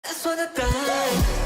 Just wanna die.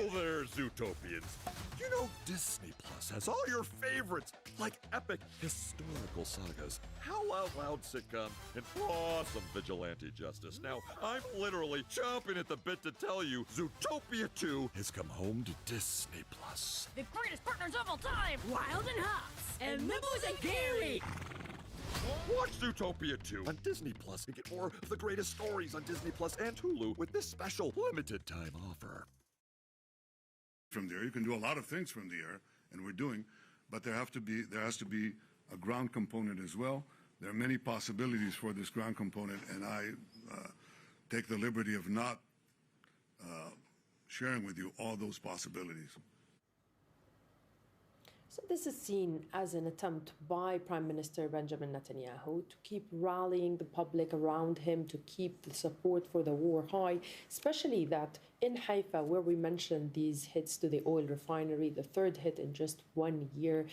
there, Zootopians! You know Disney Plus has all your favorites, like epic historical sagas, Howl Out Loud sitcom, and awesome vigilante justice. Now, I'm literally chomping at the bit to tell you Zootopia 2 has come home to Disney Plus. The greatest partners of all time, Wild and Hops, and Nibbles and Gary. Watch Zootopia 2 on Disney Plus and get more of the greatest stories on Disney Plus and Hulu with this special limited time offer. From the air, you can do a lot of things from the air, and we're doing, but there has to be a ground component as well. There are many possibilities for this ground component, and I take the liberty of not sharing with you all those possibilities. So this is seen as an attempt by Prime Minister Benjamin Netanyahu to keep rallying the public around him, to keep the support for the war high, especially that in Haifa, where we mentioned these hits to the oil refinery, the third hit in just 1 year,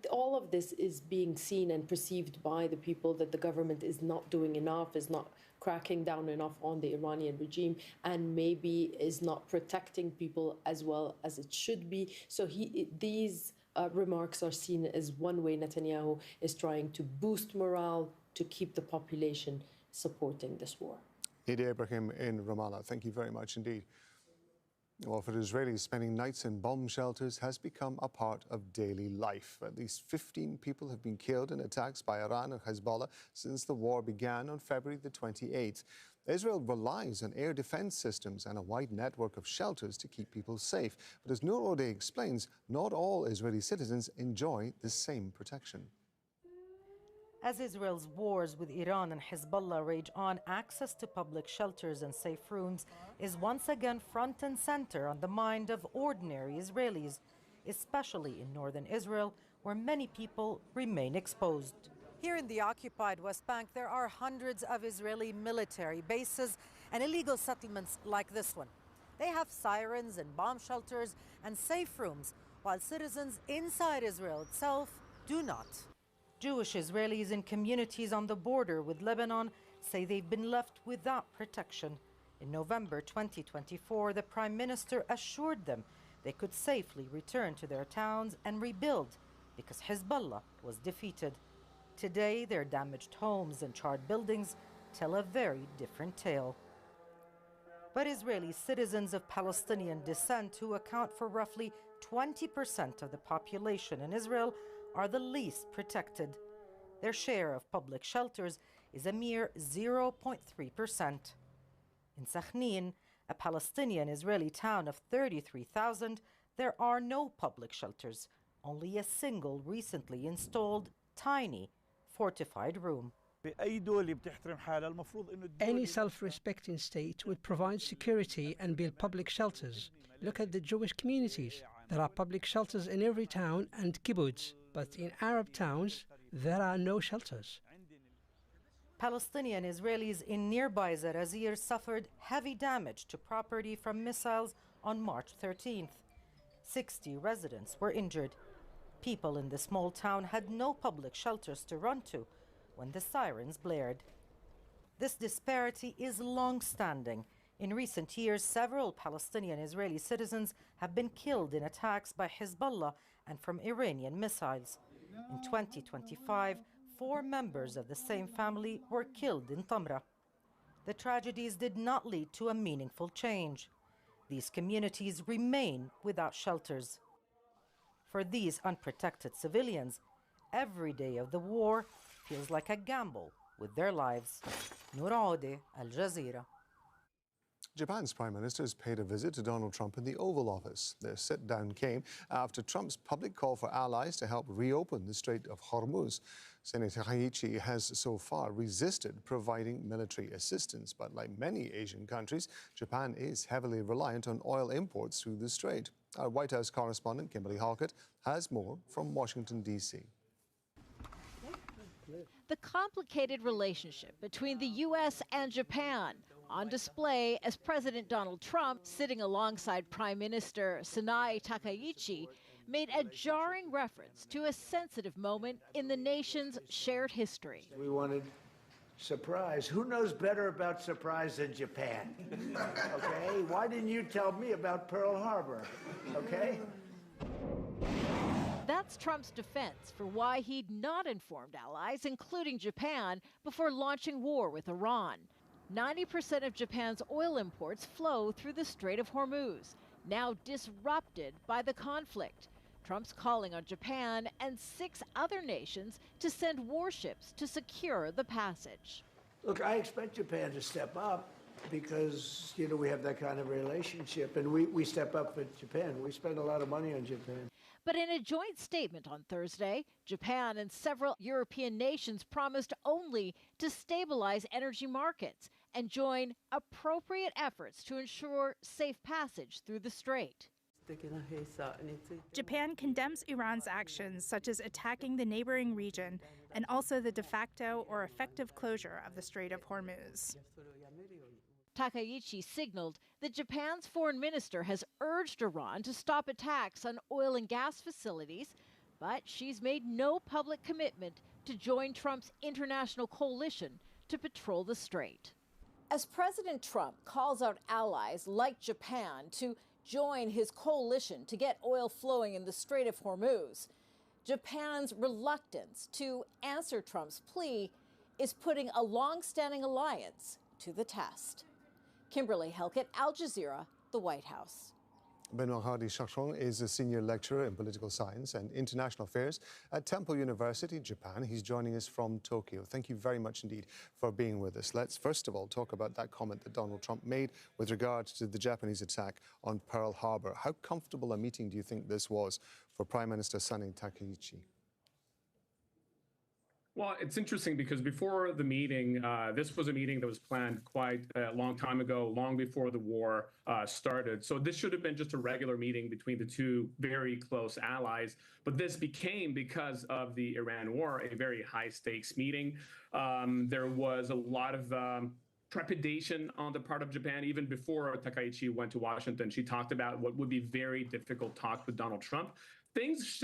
all of this is being seen and perceived by the people that the government is not doing enough, is not cracking down enough on the Iranian regime, and maybe is not protecting people as well as it should be. So these remarks are seen as one way Netanyahu is trying to boost morale, to keep the population supporting this war. Nadia Ibrahim in Ramallah, thank you very much indeed. Well, for Israelis, spending nights in bomb shelters has become a part of daily life. At least 15 people have been killed in attacks by Iran and Hezbollah since the war began on February the 28th. Israel relies on air defense systems and a wide network of shelters to keep people safe. But as Noor Odeh explains, not all Israeli citizens enjoy the same protection. As Israel's wars with Iran and Hezbollah rage on, access to public shelters and safe rooms is once again front and center on the mind of ordinary Israelis, especially in northern Israel, where many people remain exposed. Here in the occupied West Bank, there are hundreds of Israeli military bases and illegal settlements like this one. They have sirens and bomb shelters and safe rooms, while citizens inside Israel itself do not. Jewish Israelis in communities on the border with Lebanon say they've been left without protection. In November 2024, the Prime Minister assured them they could safely return to their towns and rebuild because Hezbollah was defeated. Today, their damaged homes and charred buildings tell a very different tale. But Israeli citizens of Palestinian descent, who account for roughly 20% of the population in Israel, are the least protected. Their share of public shelters is a mere 0.3%. In Sakhnin, a Palestinian-Israeli town of 33,000, there are no public shelters, only a single recently installed, tiny, fortified room. Any self-respecting state would provide security and build public shelters. Look at the Jewish communities. There are public shelters in every town and kibbutz, but in Arab towns, there are no shelters. Palestinian Israelis in nearby Zarazir suffered heavy damage to property from missiles on March 13th. 60 residents were injured. People in the small town had no public shelters to run to when the sirens blared. This disparity is long-standing. In recent years, several Palestinian Israeli citizens have been killed in attacks by Hezbollah and from Iranian missiles. In 2025, 4 members of the same family were killed in Tamra. The tragedies did not lead to a meaningful change. These communities remain without shelters. For these unprotected civilians, every day of the war feels like a gamble with their lives. Noor Odeh, Al Jazeera. Japan's Prime Minister has paid a visit to Donald Trump in the Oval Office. Their sit-down came after Trump's public call for allies to help reopen the Strait of Hormuz. Senator Takaichi has so far resisted providing military assistance, but like many Asian countries, Japan is heavily reliant on oil imports through the strait. Our White House correspondent, Kimberly Halkett, has more from Washington, D.C. The complicated relationship between the U.S. and Japan on display as President Donald Trump, sitting alongside Prime Minister Sanae Takaichi, made a jarring reference to a sensitive moment in the nation's shared history. We wanted Surprise. Who knows better about surprise than Japan? Okay? Why didn't you tell me about Pearl Harbor? Okay? That's Trump's defense for why he'd not informed allies, including Japan, before launching war with Iran. 90% of Japan's oil imports flow through the Strait of Hormuz, now disrupted by the conflict. Trump's calling on Japan and 6 other nations to send warships to secure the passage. Look, I expect Japan to step up because, you know, we have that kind of relationship, and we step up with Japan. We spend a lot of money on Japan. But in a joint statement on Thursday, Japan and several European nations promised only to stabilize energy markets and join appropriate efforts to ensure safe passage through the strait. Japan condemns Iran's actions, such as attacking the neighboring region and also the de facto or effective closure of the Strait of Hormuz. Takaichi signaled that Japan's foreign minister has urged Iran to stop attacks on oil and gas facilities, but she's made no public commitment to join Trump's international coalition to patrol the strait. As President Trump calls out allies like Japan to join his coalition to get oil flowing in the Strait of Hormuz, Japan's reluctance to answer Trump's plea is putting a long-standing alliance to the test. Kimberly Helkett, Al Jazeera, the White House. Benoit Hardy-Chachon is a senior lecturer in political science and international affairs at Temple University, Japan. He's joining us from Tokyo. Thank you very much indeed for being with us. Let's first of all talk about that comment that Donald Trump made with regards to the Japanese attack on Pearl Harbor. How comfortable a meeting do you think this was for Prime Minister Sanae Takaichi? Well, it's interesting because before the meeting, this was a meeting that was planned quite a long time ago, long before the war started. So this should have been just a regular meeting between the two very close allies. But this became, because of the Iran war, a very high stakes meeting. There was a lot of trepidation on the part of Japan. Even before Takaichi went to Washington, she talked about what would be very difficult talks with Donald Trump. Things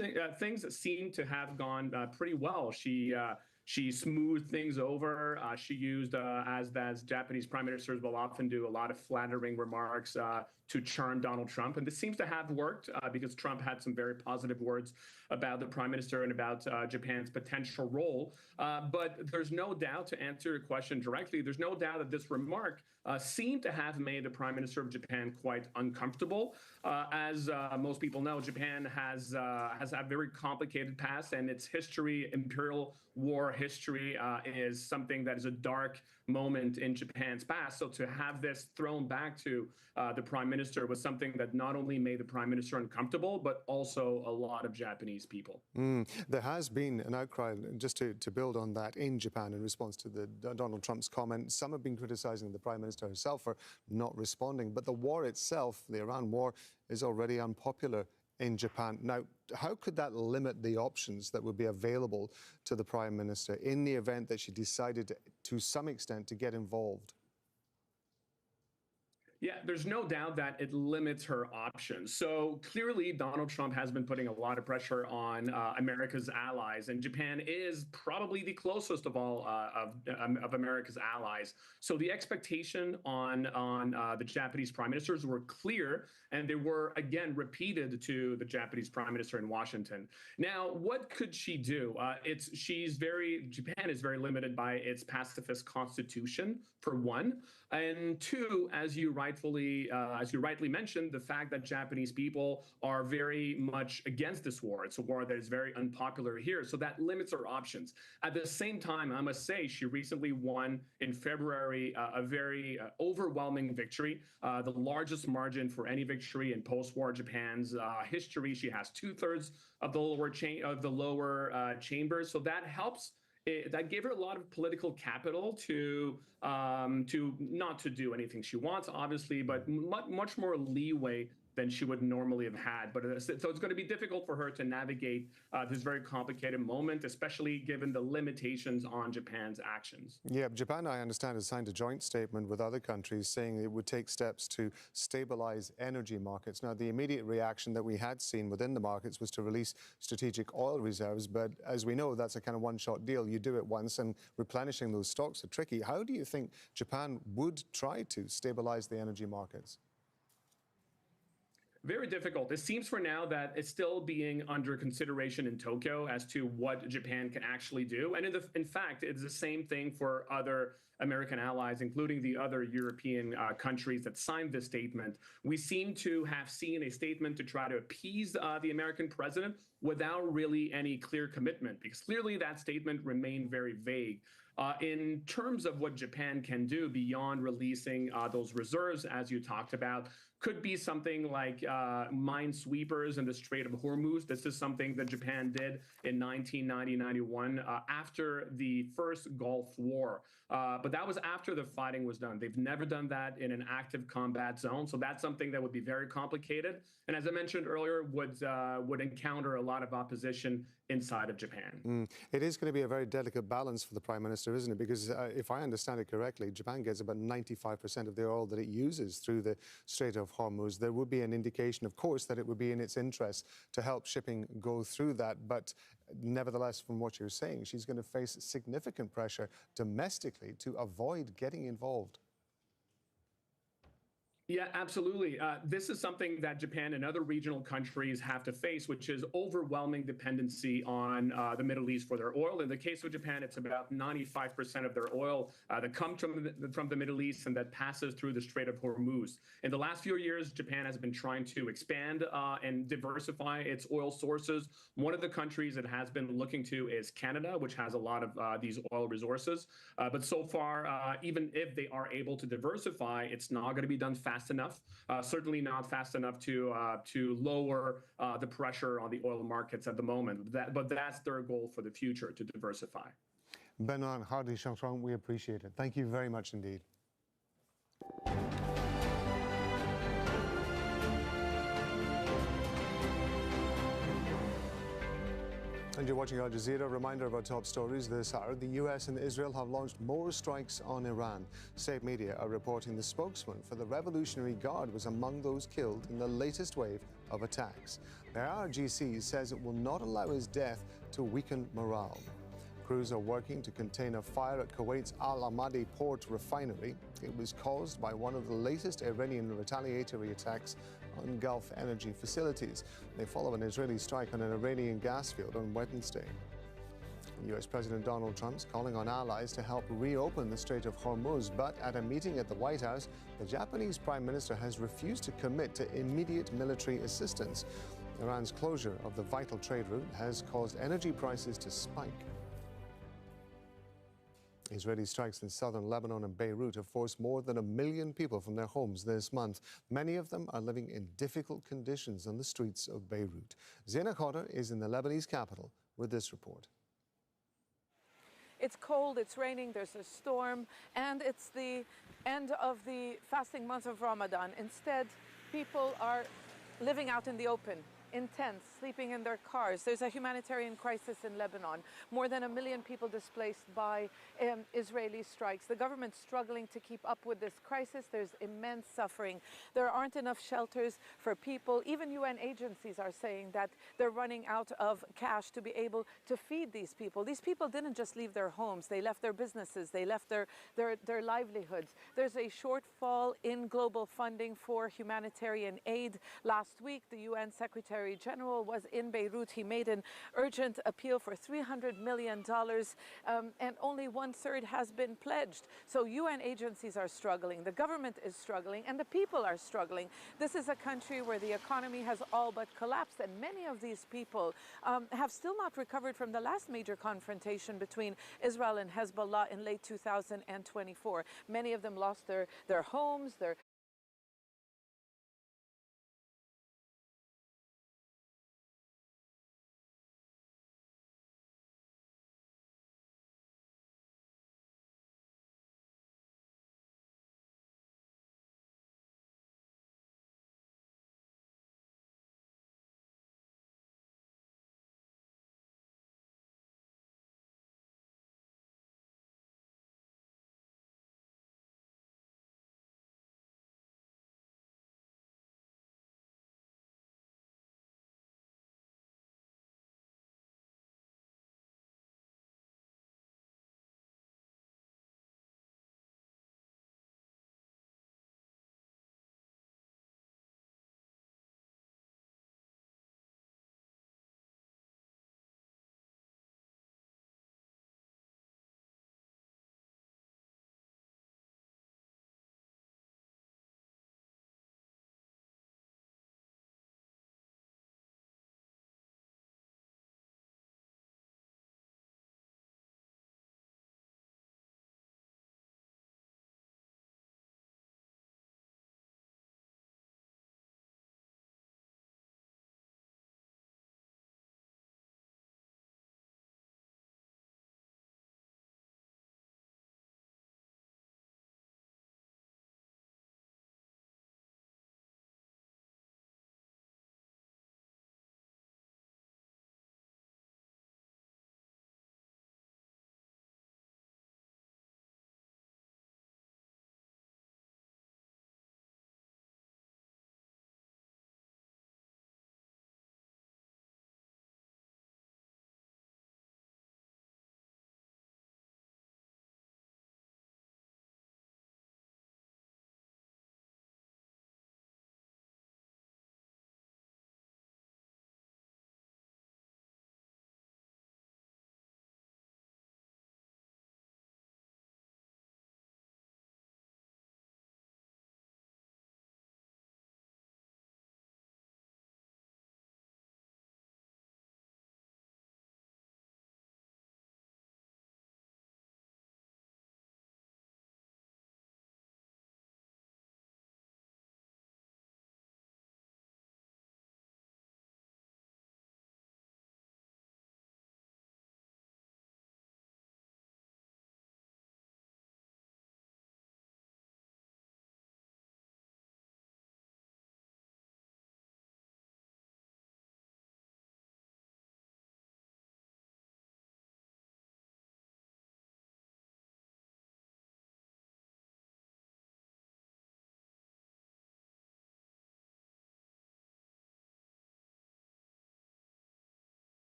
seem to have gone pretty well. She smoothed things over. She used, as Japanese prime ministers will often do, a lot of flattering remarks to charm Donald Trump. And this seems to have worked because Trump had some very positive words about the prime minister and about Japan's potential role. But there's no doubt, to answer your question directly, there's no doubt that this remark seemed to have made the prime minister of Japan quite uncomfortable. As most people know, Japan has a very complicated past, and its history, imperial war history, is something that is a dark moment in Japan's past. So to have this thrown back to the prime minister was something that not only made the prime minister uncomfortable, but also a lot of Japanese people. There has been an outcry, just to build on that, in Japan in response to the Donald Trump's comment. Some have been criticizing the prime minister herself for not responding, but the war itself, the Iran war, is already unpopular in Japan. Now, how could that limit the options that would be available to the prime minister in the event that she decided to some extent to get involved? Yeah, there's no doubt that it limits her options. So clearly, Donald Trump has been putting a lot of pressure on America's allies, and Japan is probably the closest of all of America's allies. So the expectation on the Japanese prime ministers were clear, and they were again repeated to the Japanese prime minister in Washington. Now, what could she do? Japan is very limited by its pacifist constitution, for one, and two, as you rightly mentioned, the fact that Japanese people are very much against this war. It's a war that is very unpopular here, so that limits her options. At the same time, I must say, she recently won in February a very overwhelming victory, the largest margin for any victory in post-war Japan's history. She has 2/3 of the lower chambers, so that helps. That gave her a lot of political capital to not to do anything she wants, obviously, but much more leeway than she would normally have had. But so it's going to be difficult for her to navigate this very complicated moment, especially given the limitations on Japan's actions. Yeah, Japan, I understand, has signed a joint statement with other countries saying it would take steps to stabilize energy markets. Now, the immediate reaction that we had seen within the markets was to release strategic oil reserves. But as we know, that's a kind of one-shot deal. You do it once, and replenishing those stocks are tricky. How do you think Japan would try to stabilize the energy markets? Very difficult. It seems for now that it's still being under consideration in Tokyo as to what Japan can actually do. And in fact, it's the same thing for other American allies, including the other European countries that signed this statement. We seem to have seen a statement to try to appease the American president without really any clear commitment, because clearly that statement remained very vague. In terms of what Japan can do beyond releasing those reserves, as you talked about, could be something like minesweepers in the Strait of Hormuz. This is something that Japan did in 1990-91 after the first Gulf War. But that was after the fighting was done. They've never done that in an active combat zone. So that's something that would be very complicated. And as I mentioned earlier, would encounter a lot of opposition inside of Japan. It is going to be a very delicate balance for the Prime Minister, isn't it? Because if I understand it correctly, Japan gets about 95% of the oil that it uses through the Strait of Hormuz. There would be an indication, of course, that it would be in its interest to help shipping go through that. But nevertheless, from what you're saying, she's going to face significant pressure domestically to avoid getting involved. Yeah, absolutely. This is something that Japan and other regional countries have to face, which is overwhelming dependency on the Middle East for their oil. In the case of Japan, it's about 95% of their oil that comes from the Middle East and that passes through the Strait of Hormuz. In the last few years, Japan has been trying to expand and diversify its oil sources. One of the countries it has been looking to is Canada, which has a lot of these oil resources. But so far, even if they are able to diversify, it's not going to be done fast enough, certainly not fast enough to lower the pressure on the oil markets at the moment. But that's their goal for the future, to diversify. Benoit Hardy-Chartrand, we appreciate it. Thank you very much indeed. And you're watching Al Jazeera. Reminder of our top stories this hour. The US and Israel have launched more strikes on Iran. State media are reporting the spokesman for the Revolutionary Guard was among those killed in the latest wave of attacks. The IRGC says it will not allow his death to weaken morale. Crews are working to contain a fire at Kuwait's Al Ahmadi port refinery. It was caused by one of the latest Iranian retaliatory attacks on Gulf energy facilities. They follow an Israeli strike on an Iranian gas field on Wednesday. US President Donald Trump's calling on allies to help reopen the Strait of Hormuz, but at a meeting at the White House, the Japanese Prime Minister has refused to commit to immediate military assistance. Iran's closure of the vital trade route has caused energy prices to spike. Israeli strikes in southern Lebanon and Beirut have forced more than 1 million people from their homes this month. Many of them are living in difficult conditions on the streets of Beirut. Zaina Khadr is in the Lebanese capital with this report. It's cold, it's raining, there's a storm, and it's the end of the fasting month of Ramadan. Instead, people are living out in the open, in tents, sleeping in their cars. There's a humanitarian crisis in Lebanon. More than 1 million people displaced by Israeli strikes. The government's struggling to keep up with this crisis. There's immense suffering. There aren't enough shelters for people. Even UN agencies are saying that they're running out of cash to be able to feed these people. These people didn't just leave their homes. They left their businesses. They left their livelihoods. There's a shortfall in global funding for humanitarian aid. Last week, the UN Secretary General was in Beirut. He made an urgent appeal for $300 million, and only 1/3 has been pledged. So UN agencies are struggling, the government is struggling, and the people are struggling. This is a country where the economy has all but collapsed, and many of these people have still not recovered from the last major confrontation between Israel and Hezbollah in late 2024. Many of them lost their homes, their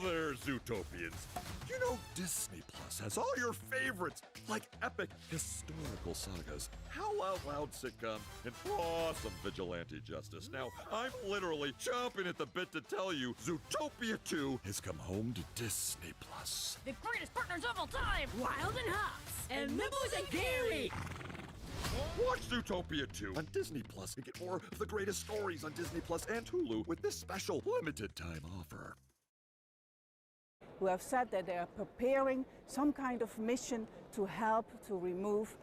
there, Zootopians. You know Disney Plus has all your favorites, like epic historical sagas, Howl Out Loud sitcom, and awesome vigilante justice. Now, I'm literally chomping at the bit to tell you Zootopia 2 has come home to Disney Plus. The greatest partners of all time, Wild and Hops, and Nibbles and Gary. Watch Zootopia 2 on Disney Plus and get more of the greatest stories on Disney Plus and Hulu with this special limited time offer. Who have said that they are preparing some kind of mission to help to remove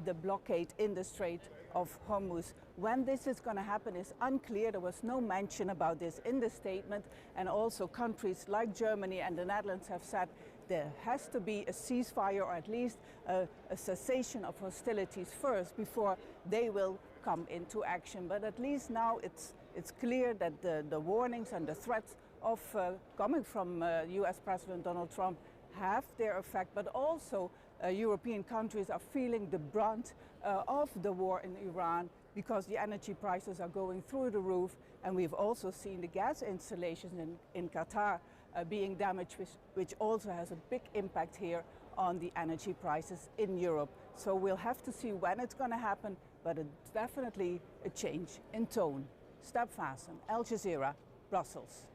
the blockade in the Strait of Hormuz. When this is going to happen is unclear. There was no mention about this in the statement, and also countries like Germany and the Netherlands have said there has to be a ceasefire, or at least a cessation of hostilities first before they will come into action. But at least now it's clear that the warnings and the threats of coming from US President Donald Trump have their effect, but also European countries are feeling the brunt of the war in Iran because the energy prices are going through the roof, and we've also seen the gas installations in Qatar being damaged, which also has a big impact here on the energy prices in Europe. So we'll have to see when it's going to happen, but it's definitely a change in tone. Step Fasten, Al Jazeera, Brussels.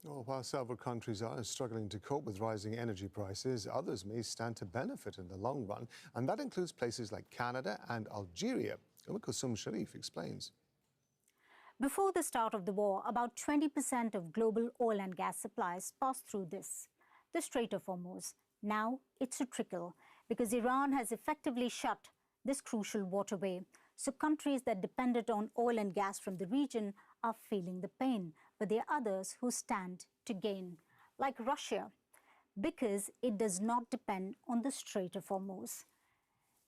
Well, while several countries are struggling to cope with rising energy prices, others may stand to benefit in the long run, and that includes places like Canada and Algeria. Kulsum Sharif explains. Before the start of the war, about 20% of global oil and gas supplies passed through the Strait of Hormuz. Now it's a trickle because Iran has effectively shut this crucial waterway. So countries that depended on oil and gas from the region are feeling the pain, but there are others who stand to gain, like Russia, because it does not depend on the Strait of Hormuz.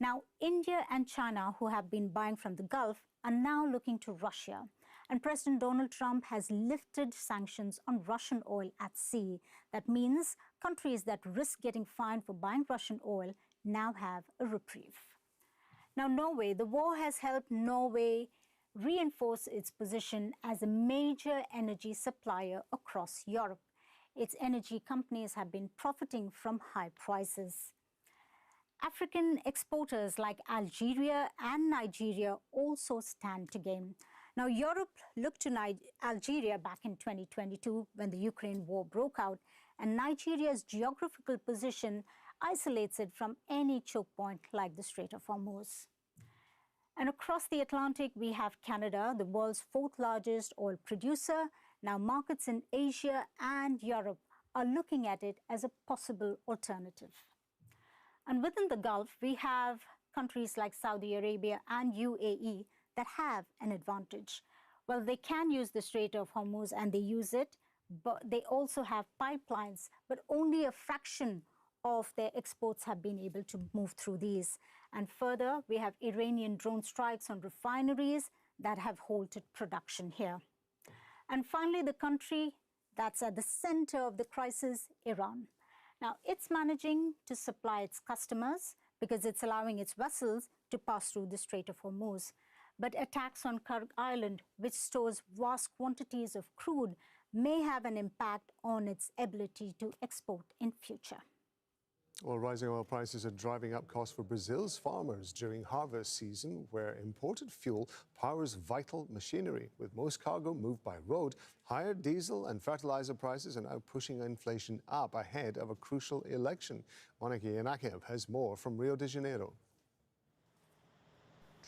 Now, India and China, who have been buying from the Gulf, are now looking to Russia. And President Donald Trump has lifted sanctions on Russian oil at sea. That means countries that risk getting fined for buying Russian oil now have a reprieve. Now, Norway, the war has helped Norway reinforce its position as a major energy supplier across Europe. Its energy companies have been profiting from high prices. African exporters like Algeria and Nigeria also stand to gain. Now, Europe looked to Algeria back in 2022 when the Ukraine war broke out, and Nigeria's geographical position isolates it from any choke point like the Strait of Hormuz. And across the Atlantic, we have Canada, the world's fourth largest oil producer. Now, markets in Asia and Europe are looking at it as a possible alternative. And within the Gulf, we have countries like Saudi Arabia and UAE that have an advantage. Well, they can use the Strait of Hormuz and they use it, but they also have pipelines, but only a fraction of their exports have been able to move through these. And further, we have Iranian drone strikes on refineries that have halted production here. And finally, the country that's at the center of the crisis, Iran. Now, it's managing to supply its customers because it's allowing its vessels to pass through the Strait of Hormuz. But attacks on Kurg Island, which stores vast quantities of crude, may have an impact on its ability to export in future. Well, rising oil prices are driving up costs for Brazil's farmers during harvest season, where imported fuel powers vital machinery. With most cargo moved by road, higher diesel and fertilizer prices are now pushing inflation up ahead of a crucial election. Monica Yanakev has more from Rio de Janeiro.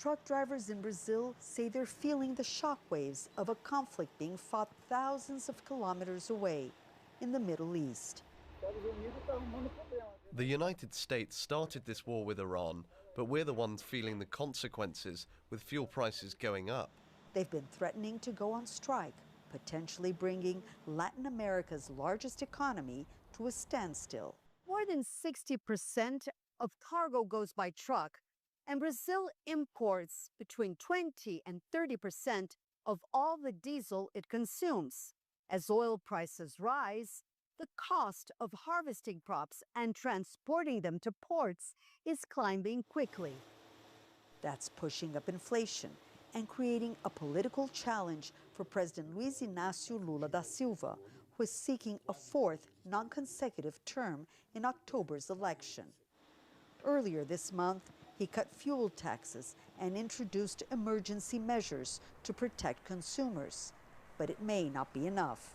Truck drivers in Brazil say they're feeling the shockwaves of a conflict being fought thousands of kilometers away in the Middle East. The United States started this war with Iran, but we're the ones feeling the consequences with fuel prices going up. They've been threatening to go on strike, potentially bringing Latin America's largest economy to a standstill. More than 60% of cargo goes by truck, and Brazil imports between 20 and 30% of all the diesel it consumes. As oil prices rise, the cost of harvesting crops and transporting them to ports is climbing quickly. That's pushing up inflation and creating a political challenge for President Luiz Inácio Lula da Silva, who is seeking a fourth non-consecutive term in October's election. Earlier this month, he cut fuel taxes and introduced emergency measures to protect consumers. But it may not be enough.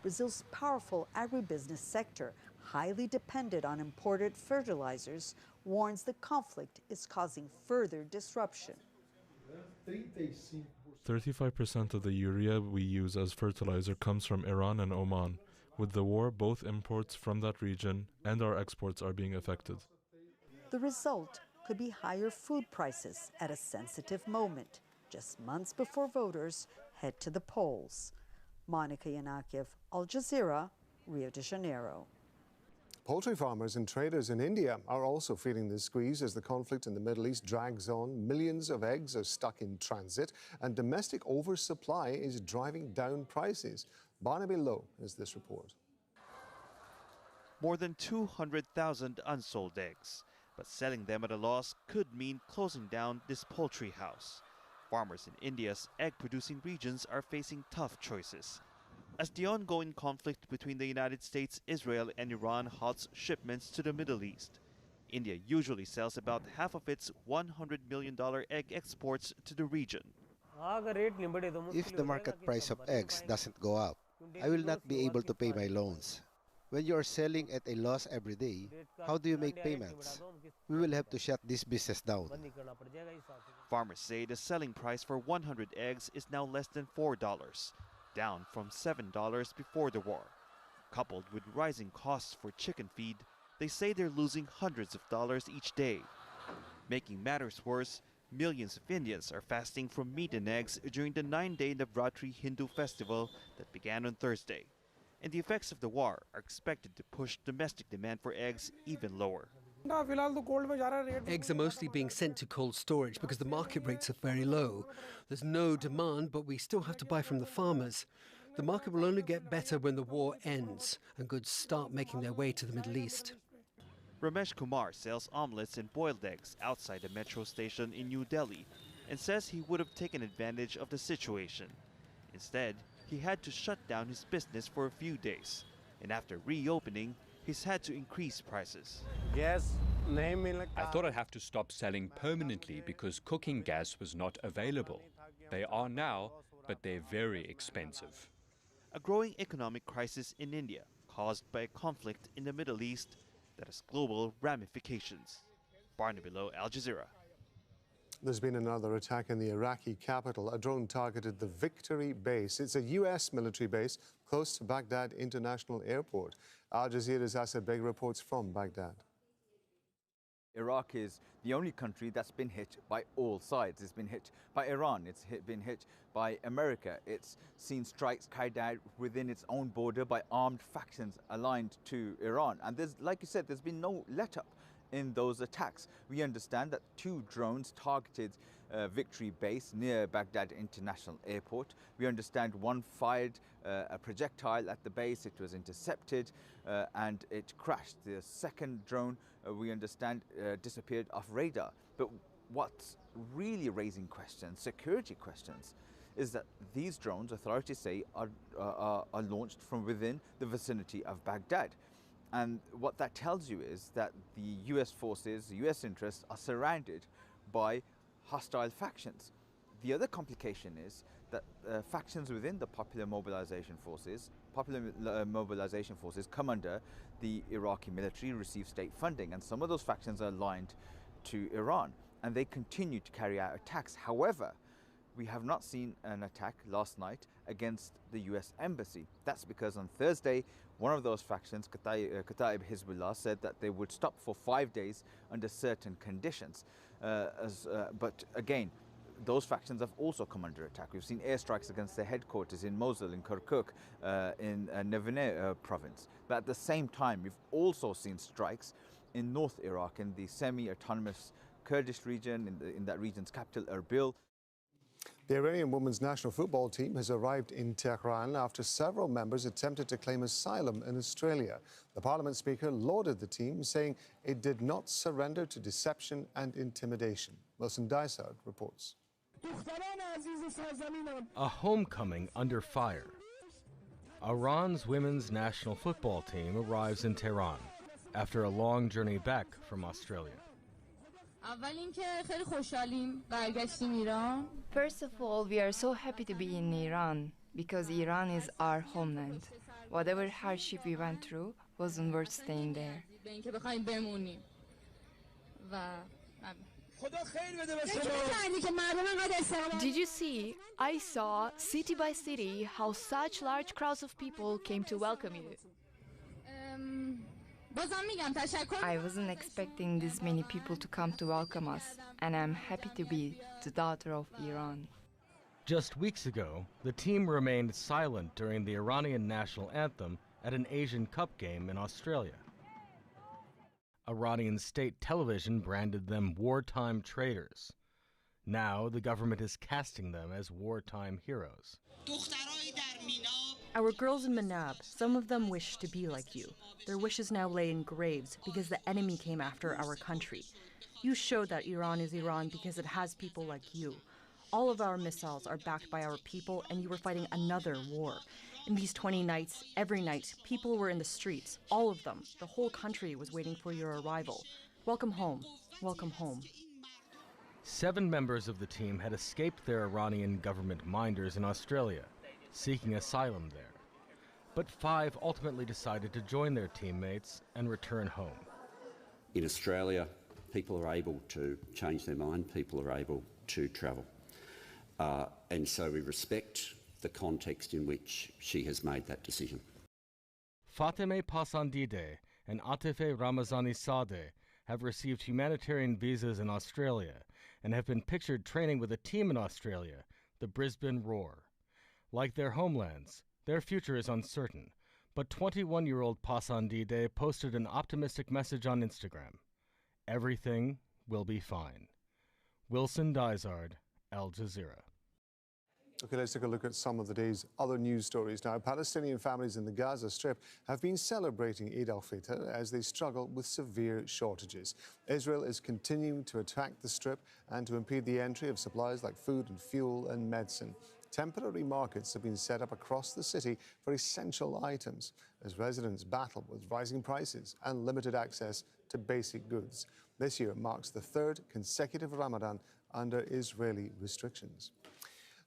Brazil's powerful agribusiness sector, highly dependent on imported fertilizers, warns the conflict is causing further disruption. 35% of the urea we use as fertilizer comes from Iran and Oman. With the war, both imports from that region and our exports are being affected. The result could be higher food prices at a sensitive moment, just months before voters head to the polls. Monica Yanakiev, Al Jazeera, Rio de Janeiro. Poultry farmers and traders in India are also feeling the squeeze as the conflict in the Middle East drags on. Millions of eggs are stuck in transit, and domestic oversupply is driving down prices. Barnaby Lowe has this report. More than 200,000 unsold eggs, but selling them at a loss could mean closing down this poultry house. Farmers in India's egg-producing regions are facing tough choices. As the ongoing conflict between the United States, Israel, and Iran halts shipments to the Middle East, India usually sells about half of its $100 million egg exports to the region. If the market price of eggs doesn't go up, I will not be able to pay my loans. When you are selling at a loss every day, how do you make payments? We will have to shut this business down. Farmers say the selling price for 100 eggs is now less than $4, down from $7 before the war. Coupled with rising costs for chicken feed, they say they're losing hundreds of dollars each day. Making matters worse, millions of Indians are fasting from meat and eggs during the 9-day Navratri Hindu festival that began on Thursday. And the effects of the war are expected to push domestic demand for eggs even lower. Eggs are mostly being sent to cold storage because the market rates are very low. There's no demand, but we still have to buy from the farmers. The market will only get better when the war ends and goods start making their way to the Middle East. Ramesh Kumar sells omelets and boiled eggs outside a metro station in New Delhi and says he would have taken advantage of the situation. Instead, he had to shut down his business for a few days, and after reopening, he's had to increase prices. I thought I'd have to stop selling permanently because cooking gas was not available. They are now, but they're very expensive. A growing economic crisis in India caused by a conflict in the Middle East that has global ramifications. Barnaby Lowe, Al Jazeera. There's been another attack in the Iraqi capital. A drone targeted the Victory Base. It's a U.S. military base close to Baghdad International Airport. Al Jazeera's Asad Beg reports from Baghdad. Iraq is the only country that's been hit by all sides. It's been hit by Iran, been hit by America. It's seen strikes carried out within its own border by armed factions aligned to Iran. And there's, like you said, there's been no let-up in those attacks. We understand that 2 drones targeted Victory Base near Baghdad International Airport. We understand one fired a projectile at the base. It was intercepted and it crashed. The second drone, we understand, disappeared off radar. But what's really raising questions, security questions, is that these drones, authorities say, are launched from within the vicinity of Baghdad. And what that tells you is that the US forces, the US interests, are surrounded by hostile factions. The other complication is that factions within the Popular Mobilization Forces come under the Iraqi military, receive state funding, and some of those factions are aligned to Iran, and they continue to carry out attacks. However, we have not seen an attack last night against the US Embassy. That's because on Thursday, one of those factions, Kataib Hezbollah, said that they would stop for 5 days under certain conditions. But again, those factions have also come under attack. We've seen airstrikes against their headquarters in Mosul, in Kirkuk, in Nevineh province. But at the same time, we've also seen strikes in North Iraq, in the semi-autonomous Kurdish region, in that region's capital, Erbil. The Iranian women's national football team has arrived in Tehran after several members attempted to claim asylum in Australia. The parliament speaker lauded the team, saying it did not surrender to deception and intimidation. Wilson Dysart reports. A homecoming under fire. Iran's women's national football team arrives in Tehran after a long journey back from Australia. First of all, we are so happy to be in Iran because Iran is our homeland. Whatever hardship we went through wasn't worth staying there. Did you see? I saw, city by city, how such large crowds of people came to welcome you. I wasn't expecting this many people to come to welcome us, and I'm happy to be the daughter of Iran. Just weeks ago, the team remained silent during the Iranian national anthem at an Asian Cup game in Australia. Iranian state television branded them wartime traitors. Now the government is casting them as wartime heroes. Our girls in Manab, some of them wish to be like you. Their wishes now lay in graves because the enemy came after our country. You showed that Iran is Iran because it has people like you. All of our missiles are backed by our people, and you were fighting another war. In these 20 nights, every night, people were in the streets, all of them. The whole country was waiting for your arrival. Welcome home. Welcome home. 7 members of the team had escaped their Iranian government minders in Australia, seeking asylum there. But 5 ultimately decided to join their teammates and return home. In Australia, people are able to change their mind, people are able to travel. And so we respect the context in which she has made that decision. Fateme Pasandide and Atife Ramazani-Sadeh have received humanitarian visas in Australia and have been pictured training with a team in Australia, the Brisbane Roar. Like their homelands, their future is uncertain, but 21-year-old Pasandide posted an optimistic message on Instagram. Everything will be fine. Wilson Dysard, Al Jazeera. Okay, let's take a look at some of the day's other news stories now. Palestinian families in the Gaza Strip have been celebrating Eid al-Fitr as they struggle with severe shortages. Israel is continuing to attack the Strip and to impede the entry of supplies like food and fuel and medicine. Temporary markets have been set up across the city for essential items as residents battle with rising prices and limited access to basic goods. This year marks the 3rd consecutive Ramadan under Israeli restrictions.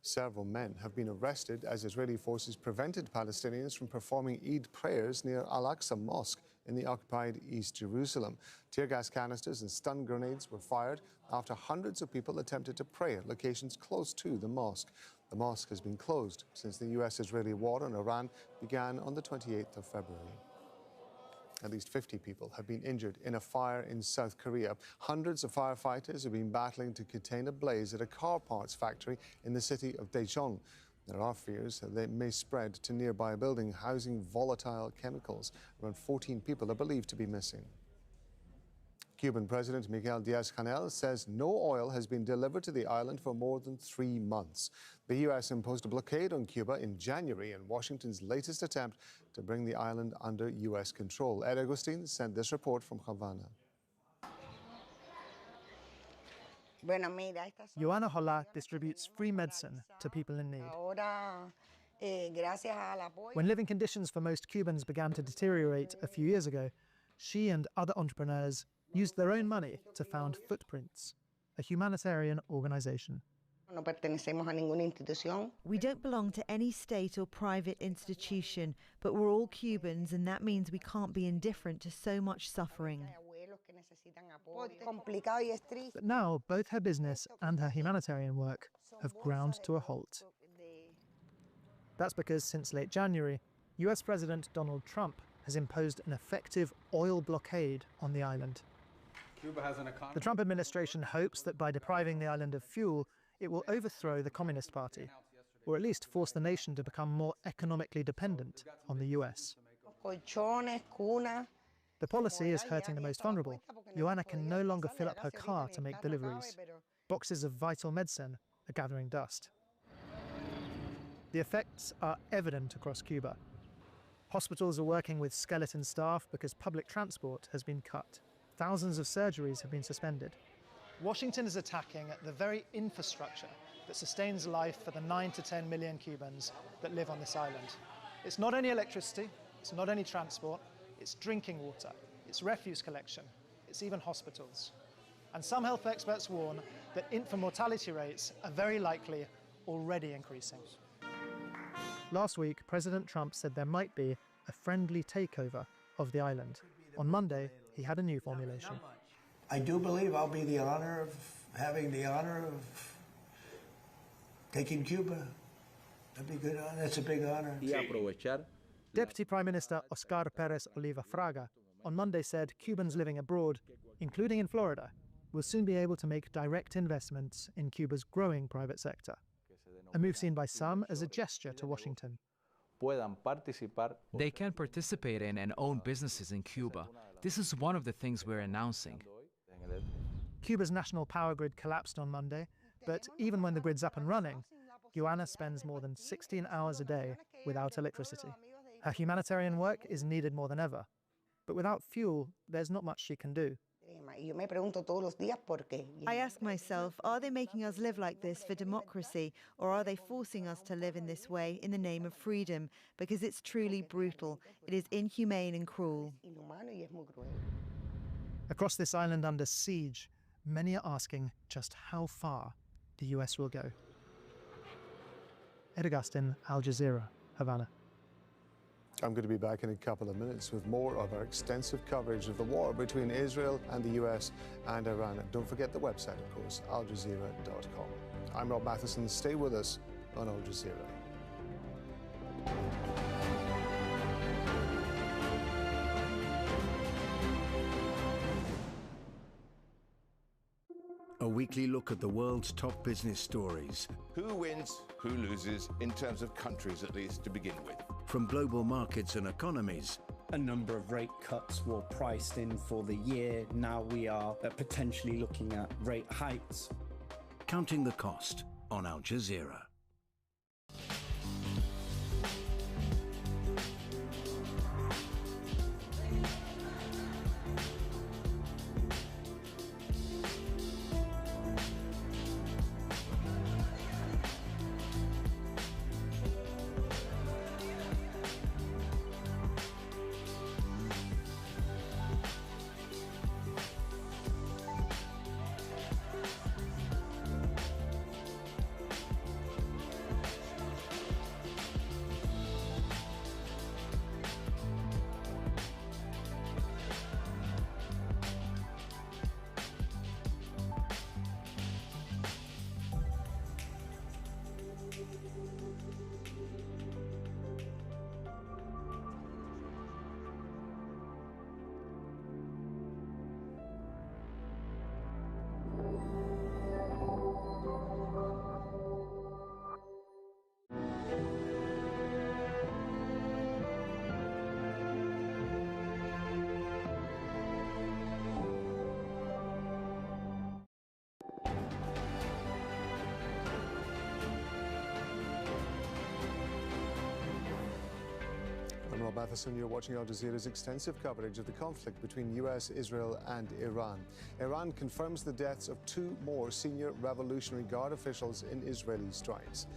Several men have been arrested as Israeli forces prevented Palestinians from performing Eid prayers near Al-Aqsa Mosque in the occupied East Jerusalem. Tear gas canisters and stun grenades were fired after hundreds of people attempted to pray at locations close to the mosque. The mosque has been closed since the US-Israeli war on Iran began on the 28th of February. At least 50 people have been injured in a fire in South Korea. Hundreds of firefighters have been battling to contain a blaze at a car parts factory in the city of Daejeon. There are fears that they may spread to nearby a building housing volatile chemicals. Around 14 people are believed to be missing. Cuban President Miguel Diaz-Canel says no oil has been delivered to the island for more than 3 months. The U.S. imposed a blockade on Cuba in January in Washington's latest attempt to bring the island under U.S. control. Ed Agustin sent this report from Havana. Joana Hola distributes free medicine to people in need. When living conditions for most Cubans began to deteriorate a few years ago, she and other entrepreneurs used their own money to found Footprints, a humanitarian organization. We don't belong to any state or private institution, but we're all Cubans, and that means we can't be indifferent to so much suffering. But now, both her business and her humanitarian work have ground to a halt. That's because since late January, US President Donald Trump has imposed an effective oil blockade on the island. The Trump administration hopes that by depriving the island of fuel, it will overthrow the Communist Party, or at least force the nation to become more economically dependent on the US. The policy is hurting the most vulnerable. Joanna can no longer fill up her car to make deliveries. Boxes of vital medicine are gathering dust. The effects are evident across Cuba. Hospitals are working with skeleton staff because public transport has been cut. Thousands of surgeries have been suspended. Washington is attacking the very infrastructure that sustains life for the 9 to 10 million Cubans that live on this island. It's not only electricity, it's not only transport, it's drinking water, it's refuse collection, it's even hospitals. And some health experts warn that infant mortality rates are very likely already increasing. Last week, President Trump said there might be a friendly takeover of the island. On Monday, he had a new formulation. I do believe I'll be having the honor of taking Cuba. That'd be good. That's a big honor. Deputy Prime Minister Oscar Perez Oliva Fraga on Monday said Cubans living abroad, including in Florida, will soon be able to make direct investments in Cuba's growing private sector, a move seen by some as a gesture to Washington. They can participate in and own businesses in Cuba. This is one of the things we're announcing. Cuba's national power grid collapsed on Monday, but even when the grid's up and running, Joanna spends more than 16 hours a day without electricity. Her humanitarian work is needed more than ever, but without fuel, there's not much she can do. I ask myself, are they making us live like this for democracy, or are they forcing us to live in this way in the name of freedom? Because it's truly brutal. It is inhumane and cruel. Across this island under siege, many are asking just how far the US will go. Ed Augustin, Al Jazeera, Havana. I'm going to be back in a couple of minutes with more of our extensive coverage of the war between Israel and the US and Iran. Don't forget the website, of course, aljazeera.com. I'm Rob Matheson. Stay with us on Al Jazeera. A weekly look at the world's top business stories. Who wins, who loses, in terms of countries at least to begin with. From global markets and economies. A number of rate cuts were priced in for the year. Now we are potentially looking at rate hikes. Counting the cost on Al Jazeera. I'm Rob Matheson. You're watching Al Jazeera's extensive coverage of the conflict between US, Israel and Iran. Iran confirms the deaths of 2 more senior Revolutionary Guard officials in Israeli strikes.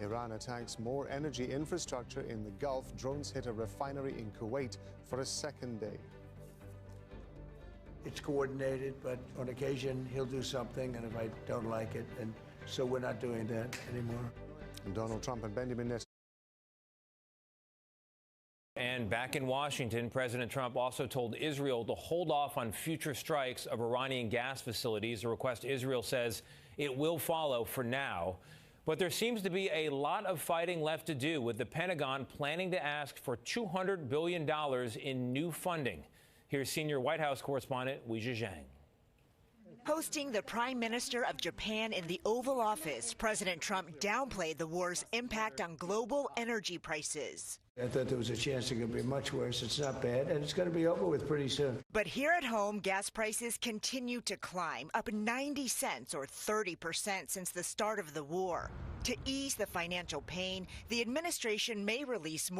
Iran attacks more energy infrastructure in the Gulf. Drones hit a refinery in Kuwait for a second day. It's coordinated, but on occasion he'll do something, and if I don't like it, and so we're not doing that anymore. And Donald Trump and Benjamin Netanyahu. And back in Washington, President Trump also told Israel to hold off on future strikes of Iranian gas facilities, a request Israel says it will follow for now. But there seems to be a lot of fighting left to do, with the Pentagon planning to ask for $200 billion in new funding. Here's senior White House correspondent Weijia Zhang. Hosting the Prime Minister of Japan in the Oval Office, President Trump downplayed the war's impact on global energy prices. I thought there was a chance it could be much worse. It's not bad, and it's going to be over with pretty soon. But here at home, gas prices continue to climb, up 90 cents or 30% since the start of the war. To ease the financial pain, the administration may release more